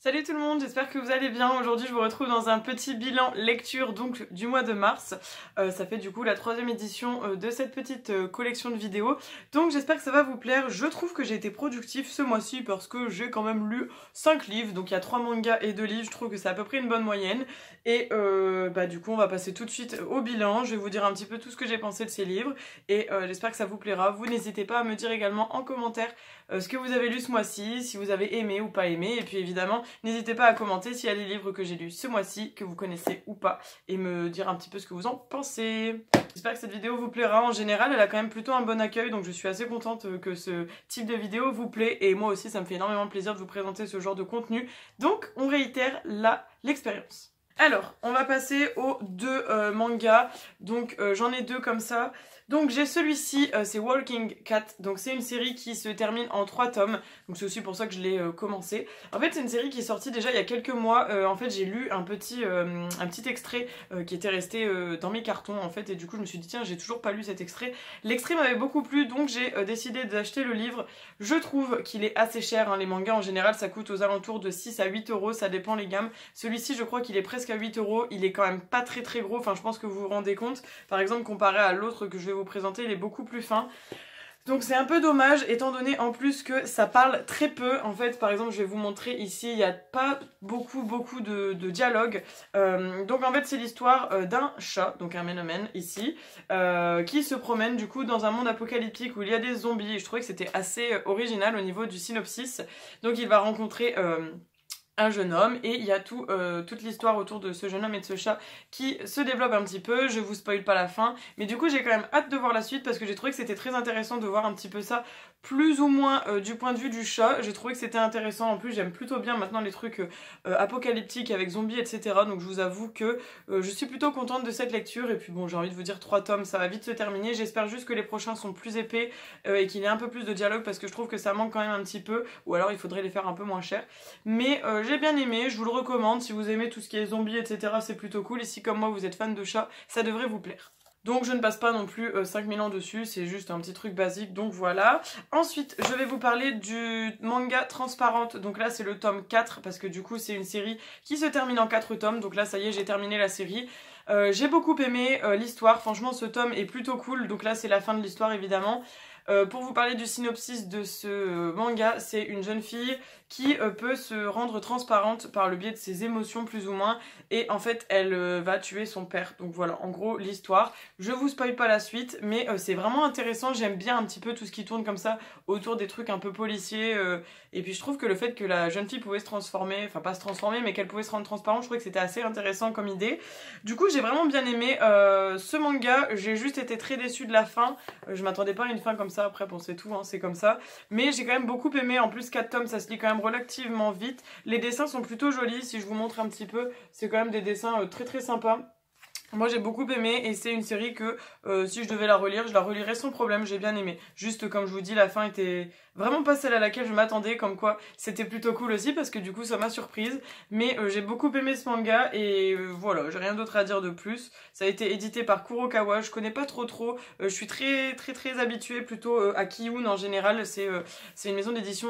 Salut tout le monde, j'espère que vous allez bien. Aujourd'hui je vous retrouve dans un petit bilan lecture donc du mois de mars. Ça fait du coup la 3e édition de cette petite collection de vidéos. Donc j'espère que ça va vous plaire. Je trouve que j'ai été productif ce mois-ci parce que j'ai quand même lu 5 livres. Donc il y a 3 mangas et 2 livres, je trouve que c'est à peu près une bonne moyenne. Et du coup on va passer tout de suite au bilan. Je vais vous dire un petit peu tout ce que j'ai pensé de ces livres. Et j'espère que ça vous plaira. Vous n'hésitez pas à me dire également en commentaire ce que vous avez lu ce mois-ci, si vous avez aimé ou pas aimé. Et puis évidemment, n'hésitez pas à commenter s'il y a des livres que j'ai lus ce mois-ci, que vous connaissez ou pas, et me dire un petit peu ce que vous en pensez. J'espère que cette vidéo vous plaira. En général, elle a quand même plutôt un bon accueil, donc je suis assez contente que ce type de vidéo vous plaît. Et moi aussi, ça me fait énormément plaisir de vous présenter ce genre de contenu. Donc, on réitère l'expérience. Alors, on va passer aux 2 mangas. Donc, j'en ai 2 comme ça. Donc j'ai celui-ci, c'est Walking Cat, donc c'est une série qui se termine en 3 tomes, donc c'est aussi pour ça que je l'ai commencé. En fait c'est une série qui est sortie déjà il y a quelques mois, en fait j'ai lu un petit extrait qui était resté dans mes cartons en fait, et du coup je me suis dit tiens j'ai toujours pas lu cet extrait. L'extrait m'avait beaucoup plu, donc j'ai décidé d'acheter le livre. Je trouve qu'il est assez cher, hein. Les mangas en général ça coûte aux alentours de 6 à 8 euros, ça dépend les gammes. Celui-ci je crois qu'il est presque à 8 euros, il est quand même pas très gros, enfin je pense que vous vous rendez compte. Par exemple comparé à l'autre que je vais vous présenter, il est beaucoup plus fin. Donc c'est un peu dommage étant donné en plus que ça parle très peu. En fait par exemple je vais vous montrer ici, il n'y a pas beaucoup de dialogue. Donc en fait c'est l'histoire d'un chat, donc un ménomène ici, qui se promène du coup dans un monde apocalyptique où il y a des zombies. Et je trouvais que c'était assez original au niveau du synopsis. Donc il va rencontrer un jeune homme et il y a toute l'histoire autour de ce jeune homme et de ce chat qui se développe un petit peu. Je vous spoil pas la fin, mais du coup j'ai quand même hâte de voir la suite parce que j'ai trouvé que c'était très intéressant de voir un petit peu ça plus ou moins du point de vue du chat. J'ai trouvé que c'était intéressant, en plus j'aime plutôt bien maintenant les trucs apocalyptiques avec zombies etc, donc je vous avoue que je suis plutôt contente de cette lecture. Et puis bon j'ai envie de vous dire 3 tomes ça va vite se terminer, j'espère juste que les prochains sont plus épais et qu'il y ait un peu plus de dialogue parce que je trouve que ça manque quand même un petit peu, ou alors il faudrait les faire un peu moins cher. Mais j'ai bien aimé, je vous le recommande, si vous aimez tout ce qui est zombies etc c'est plutôt cool, et si comme moi vous êtes fan de chats ça devrait vous plaire. Donc je ne passe pas non plus 5000 ans dessus, c'est juste un petit truc basique, donc voilà. Ensuite je vais vous parler du manga Transparente, donc là c'est le tome 4 parce que du coup c'est une série qui se termine en 4 tomes, donc là ça y est j'ai terminé la série. J'ai beaucoup aimé l'histoire, franchement ce tome est plutôt cool, donc là c'est la fin de l'histoire évidemment. Pour vous parler du synopsis de ce manga, c'est une jeune fille qui peut se rendre transparente par le biais de ses émotions plus ou moins, et en fait elle va tuer son père. Donc voilà en gros l'histoire. Je vous spoil pas la suite, mais c'est vraiment intéressant, j'aime bien un petit peu tout ce qui tourne comme ça autour des trucs un peu policiers, et puis je trouve que le fait que la jeune fille pouvait se transformer, enfin pas se transformer mais qu'elle pouvait se rendre transparente, je trouvais que c'était assez intéressant comme idée. Du coup j'ai vraiment bien aimé ce manga, j'ai juste été très déçue de la fin, je m'attendais pas à une fin comme ça. Après bon c'est tout, hein, c'est comme ça, mais j'ai quand même beaucoup aimé. En plus 4 tomes ça se lit quand même relativement vite, les dessins sont plutôt jolis, si je vous montre un petit peu c'est quand même des dessins très sympas. Moi j'ai beaucoup aimé et c'est une série que si je devais la relire, je la relirais sans problème, j'ai bien aimé. Juste comme je vous dis, la fin était vraiment pas celle à laquelle je m'attendais, comme quoi c'était plutôt cool aussi parce que du coup ça m'a surprise. Mais j'ai beaucoup aimé ce manga et voilà, j'ai rien d'autre à dire de plus. Ça a été édité par Kurokawa, je connais pas trop, je suis très habituée plutôt à Kiyun en général, c'est une maison d'édition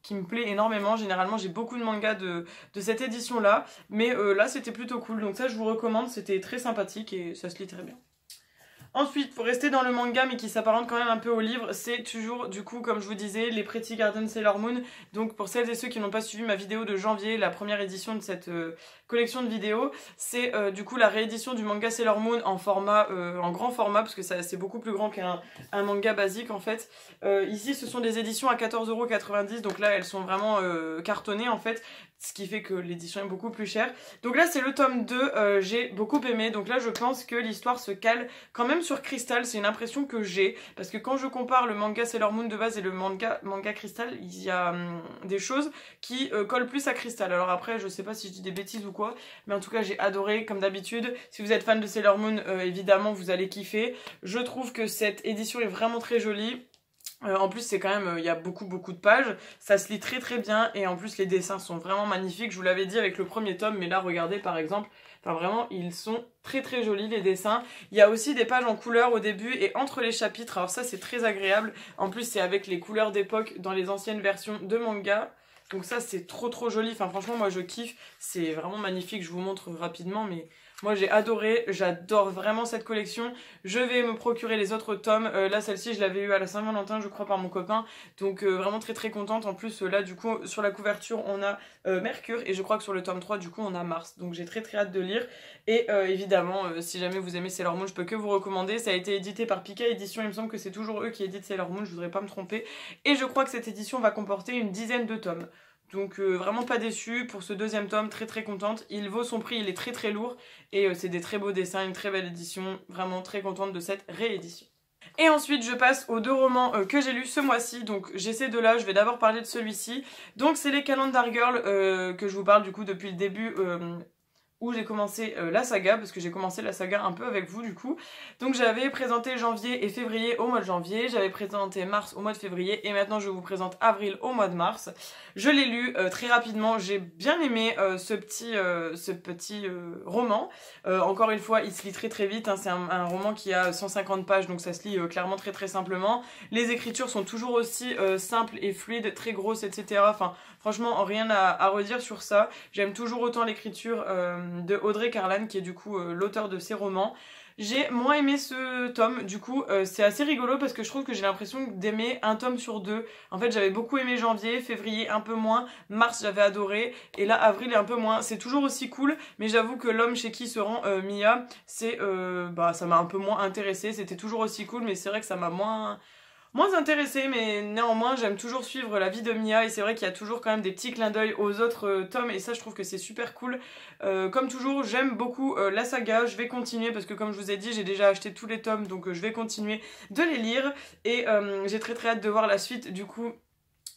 qui me plaît énormément. Généralement j'ai beaucoup de mangas de cette édition là, mais là c'était plutôt cool, donc ça je vous recommande, c'était très sympathique et ça se lit très bien. Ensuite, pour rester dans le manga mais qui s'apparente quand même un peu au livre, c'est toujours du coup comme je vous disais les Pretty Garden Sailor Moon. Donc pour celles et ceux qui n'ont pas suivi ma vidéo de janvier, la première édition de cette collection de vidéos, c'est du coup la réédition du manga Sailor Moon en format, en grand format, parce que c'est beaucoup plus grand qu'un manga basique en fait. Ici ce sont des éditions à 14,90 €, donc là elles sont vraiment cartonnées en fait, ce qui fait que l'édition est beaucoup plus chère. Donc là c'est le tome 2, j'ai beaucoup aimé, donc là je pense que l'histoire se cale quand même sur Crystal, c'est une impression que j'ai, parce que quand je compare le manga Sailor Moon de base et le manga Crystal, il y a des choses qui collent plus à Crystal. Alors après je sais pas si je dis des bêtises ou quoi, mais en tout cas j'ai adoré comme d'habitude. Si vous êtes fan de Sailor Moon, évidemment vous allez kiffer. Je trouve que cette édition est vraiment très jolie. En plus c'est quand même, il y a beaucoup de pages, ça se lit très bien, et en plus les dessins sont vraiment magnifiques. Je vous l'avais dit avec le premier tome, mais là regardez par exemple, enfin vraiment ils sont très jolis les dessins. Il y a aussi des pages en couleur au début et entre les chapitres, alors ça c'est très agréable. En plus c'est avec les couleurs d'époque dans les anciennes versions de manga. Donc ça c'est trop joli, enfin franchement moi je kiffe, c'est vraiment magnifique, je vous montre rapidement mais moi j'ai adoré, j'adore vraiment cette collection. Je vais me procurer les autres tomes, là celle-ci je l'avais eu à la Saint-Valentin je crois par mon copain, donc vraiment très contente. En plus là du coup sur la couverture on a Mercure et je crois que sur le tome 3 du coup on a Mars, donc j'ai très hâte de lire. Et évidemment si jamais vous aimez Sailor Moon je peux que vous recommander, ça a été édité par Pika Édition, il me semble que c'est toujours eux qui éditent Sailor Moon, je voudrais pas me tromper. Et je crois que cette édition va comporter une dizaine de tomes. Donc vraiment pas déçue pour ce deuxième tome, très contente. Il vaut son prix, il est très lourd et c'est des très beaux dessins, une très belle édition. Vraiment très contente de cette réédition. Et ensuite je passe aux 2 romans que j'ai lus ce mois-ci, donc j'ai ces 2 là, je vais d'abord parler de celui-ci. Donc c'est les Calendar Girls que je vous parle du coup depuis le début où j'ai commencé la saga, parce que j'ai commencé la saga un peu avec vous du coup. Donc j'avais présenté janvier et février au mois de janvier, j'avais présenté mars au mois de février, et maintenant je vous présente avril au mois de mars. Je l'ai lu très rapidement, j'ai bien aimé ce petit roman. Encore une fois, il se lit très vite, hein. C'est un roman qui a 150 pages, donc ça se lit clairement très simplement. Les écritures sont toujours aussi simples et fluides, très grosses, etc. Enfin, franchement, rien à redire sur ça. J'aime toujours autant l'écriture de Audrey Carlan, qui est du coup l'auteur de ces romans. J'ai moins aimé ce tome, du coup c'est assez rigolo parce que je trouve que j'ai l'impression d'aimer un tome sur 2. En fait j'avais beaucoup aimé janvier, février un peu moins, mars j'avais adoré, et là avril un peu moins. C'est toujours aussi cool, mais j'avoue que l'homme chez qui se rend Mia, c'est ça m'a un peu moins intéressé. C'était toujours aussi cool, mais c'est vrai que ça m'a moins intéressée, mais néanmoins j'aime toujours suivre la vie de Mia, et c'est vrai qu'il y a toujours quand même des petits clins d'œil aux autres tomes, et ça je trouve que c'est super cool. Comme toujours j'aime beaucoup la saga, je vais continuer parce que comme je vous ai dit j'ai déjà acheté tous les tomes, donc je vais continuer de les lire, et j'ai très hâte de voir la suite du coup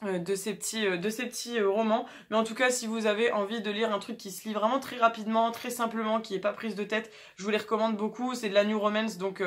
de ces petits romans. Mais en tout cas si vous avez envie de lire un truc qui se lit vraiment très rapidement, très simplement, qui est pas prise de tête, je vous les recommande beaucoup. C'est de la new romance, donc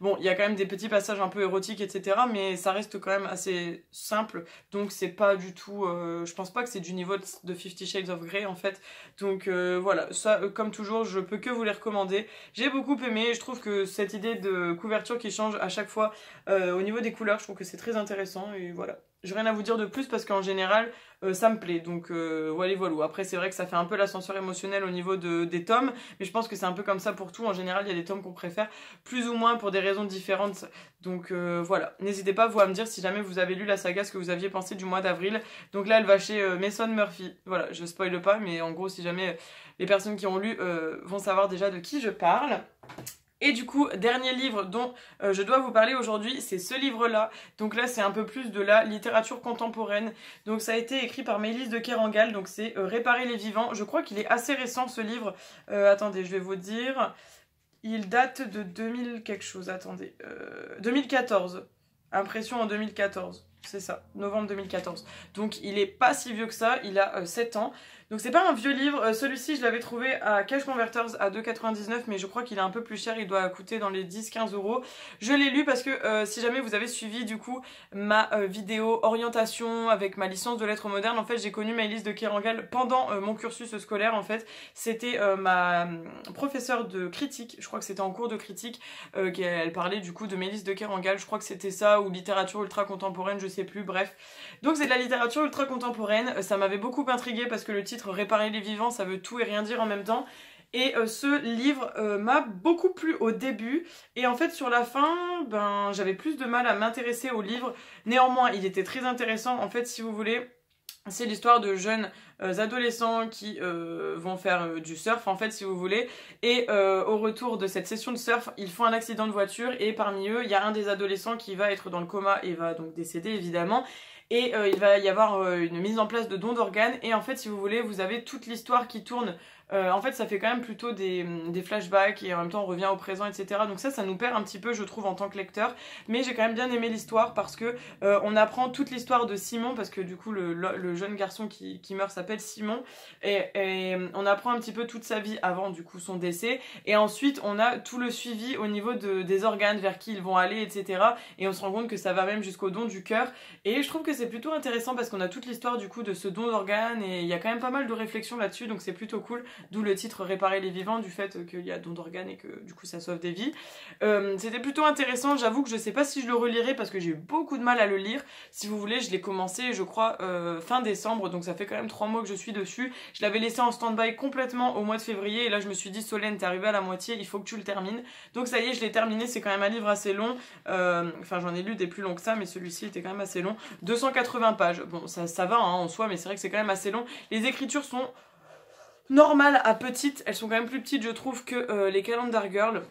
bon il y a quand même des petits passages un peu érotiques etc, mais ça reste quand même assez simple, donc c'est pas du tout je pense pas que c'est du niveau de 50 Shades of Grey en fait. Donc voilà, ça comme toujours je peux que vous les recommander. J'ai beaucoup aimé, je trouve que cette idée de couverture qui change à chaque fois au niveau des couleurs, je trouve que c'est très intéressant, et voilà. J'ai rien à vous dire de plus parce qu'en général ça me plaît, donc voilà. Après c'est vrai que ça fait un peu l'ascenseur émotionnel au niveau des tomes, mais je pense que c'est un peu comme ça pour tout. En général il y a des tomes qu'on préfère plus ou moins pour des raisons différentes, donc voilà. N'hésitez pas vous à me dire si jamais vous avez lu la saga, ce que vous aviez pensé du mois d'avril. Donc là elle va chez Mason Murphy, voilà, je spoile pas, mais en gros si jamais les personnes qui ont lu vont savoir déjà de qui je parle. Et du coup, dernier livre dont je dois vous parler aujourd'hui, c'est ce livre-là. Donc là, c'est un peu plus de la littérature contemporaine. Donc ça a été écrit par Maëlys de Kerangal, donc c'est Réparer les vivants. Je crois qu'il est assez récent ce livre. Attendez, je vais vous dire. Il date de 2000 quelque chose, attendez. 2014. Impression en 2014. C'est ça, novembre 2014. Donc il est pas si vieux que ça, il a 7 ans. Donc c'est pas un vieux livre, celui-ci je l'avais trouvé à Cash Converters à 2,99, mais je crois qu'il est un peu plus cher, il doit coûter dans les 10-15 €. Je l'ai lu parce que si jamais vous avez suivi du coup ma vidéo orientation avec ma licence de lettres modernes, en fait j'ai connu Maëlys de Kerangal pendant mon cursus scolaire en fait. C'était ma professeure de critique, je crois que c'était en cours de critique, elle parlait du coup de Maëlys de Kerangal, je crois que c'était ça, ou littérature ultra contemporaine, je sais plus, bref. Donc c'est de la littérature ultra contemporaine, ça m'avait beaucoup intriguée parce que le titre Réparer les vivants, ça veut tout et rien dire en même temps. Et ce livre m'a beaucoup plu au début, et en fait sur la fin, j'avais plus de mal à m'intéresser au livre. Néanmoins, il était très intéressant. En fait, si vous voulez, c'est l'histoire de jeunes adolescents qui vont faire du surf, en fait, si vous voulez. Et au retour de cette session de surf, ils font un accident de voiture, et parmi eux, il y a un des adolescents qui va être dans le coma et va donc décéder, évidemment. Et il va y avoir une mise en place de dons d'organes, et en fait si vous voulez vous avez toute l'histoire qui tourne. En fait ça fait quand même plutôt des flashbacks, et en même temps on revient au présent etc. Donc ça nous perd un petit peu je trouve en tant que lecteur, mais j'ai quand même bien aimé l'histoire parce que on apprend toute l'histoire de Simon, parce que du coup le jeune garçon qui meurt s'appelle Simon, et on apprend un petit peu toute sa vie avant du coup son décès, et ensuite on a tout le suivi au niveau des organes, vers qui ils vont aller etc. Et on se rend compte que ça va même jusqu'au don du cœur, et je trouve que c'est plutôt intéressant parce qu'on a toute l'histoire du coup de ce don d'organes, et il y a quand même pas mal de réflexions là-dessus, donc c'est plutôt cool. d'où le titre Réparer les vivants, du fait qu'il y a don d'organes et que du coup ça sauve des vies. C'était plutôt intéressant, j'avoue que je sais pas si je le relirai parce que j'ai eu beaucoup de mal à le lire. Si vous voulez, je l'ai commencé je crois fin décembre, donc ça fait quand même 3 mois que je suis dessus. Je l'avais laissé en stand-by complètement au mois de février et là je me suis dit Solène, t'es arrivée à la moitié, il faut que tu le termines. Donc ça y est, je l'ai terminé, c'est quand même un livre assez long, enfin j'en ai lu des plus longs que ça, mais celui-ci était quand même assez long. 280 pages, bon ça va hein, en soi, mais c'est vrai que c'est quand même assez long. Les écritures sont normales à petites, elles sont quand même plus petites je trouve que les Calendar Girl.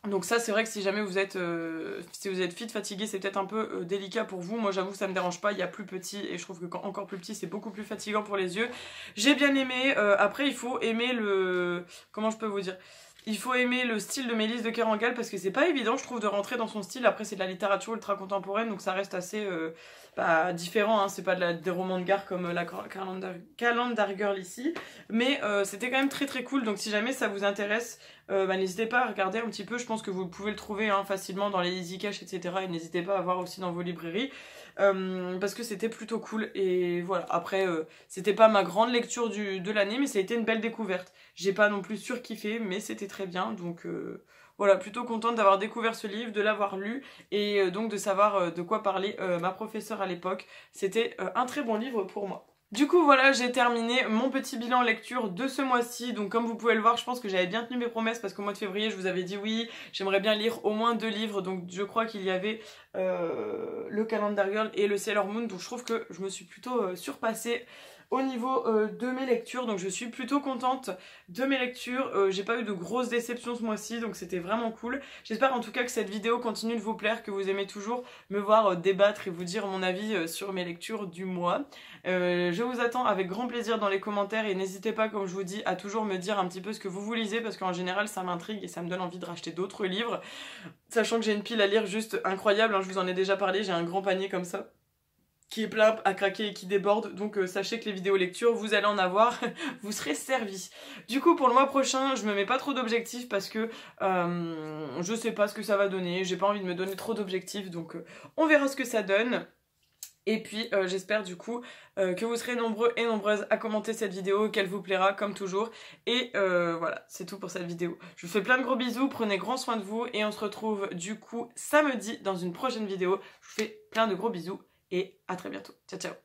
Donc ça c'est vrai que si jamais vous êtes fit, fatigué, c'est peut-être un peu délicat pour vous. Moi j'avoue que ça me dérange pas, il y a plus petit et je trouve que quand encore plus petit c'est beaucoup plus fatigant pour les yeux. J'ai bien aimé, après il faut aimer le... comment je peux vous dire ? Il faut aimer le style de Mélisse de Kerangal parce que c'est pas évident je trouve de rentrer dans son style. Après c'est de la littérature ultra contemporaine donc ça reste assez différent, hein. C'est pas des romans de gare comme la Calendar Girl ici. Mais c'était quand même très très cool, donc si jamais ça vous intéresse, n'hésitez pas à regarder un petit peu. Je pense que vous pouvez le trouver hein, facilement dans les Easy Cash etc. Et n'hésitez pas à voir aussi dans vos librairies. Parce que c'était plutôt cool et voilà, après c'était pas ma grande lecture de l'année mais ça a été une belle découverte. J'ai pas non plus surkiffé mais c'était très bien donc voilà, plutôt contente d'avoir découvert ce livre, de l'avoir lu et donc de savoir de quoi parlait ma professeure à l'époque. C'était un très bon livre pour moi. Du coup voilà, j'ai terminé mon petit bilan lecture de ce mois-ci. Donc comme vous pouvez le voir, je pense que j'avais bien tenu mes promesses parce qu'au mois de février je vous avais dit oui, j'aimerais bien lire au moins 2 livres. Donc je crois qu'il y avait le Calendar Girl et le Sailor Moon. Donc je trouve que je me suis plutôt surpassée au niveau de mes lectures, donc je suis plutôt contente de mes lectures. J'ai pas eu de grosses déceptions ce mois-ci, donc c'était vraiment cool. J'espère en tout cas que cette vidéo continue de vous plaire, que vous aimez toujours me voir débattre et vous dire mon avis sur mes lectures du mois. Je vous attends avec grand plaisir dans les commentaires et n'hésitez pas, comme je vous dis, à toujours me dire un petit peu ce que vous lisez parce qu'en général ça m'intrigue et ça me donne envie de racheter d'autres livres. Sachant que j'ai une pile à lire juste incroyable, hein, je vous en ai déjà parlé, j'ai un grand panier comme ça qui est plein à craquer et qui déborde, donc sachez que les vidéos lecture, vous allez en avoir, vous serez servis. Du coup, pour le mois prochain, je me mets pas trop d'objectifs parce que je sais pas ce que ça va donner, j'ai pas envie de me donner trop d'objectifs, donc on verra ce que ça donne. Et puis j'espère du coup que vous serez nombreux et nombreuses à commenter cette vidéo, qu'elle vous plaira comme toujours. Et voilà, c'est tout pour cette vidéo. Je vous fais plein de gros bisous, prenez grand soin de vous et on se retrouve du coup samedi dans une prochaine vidéo. Je vous fais plein de gros bisous et à très bientôt. Ciao ciao.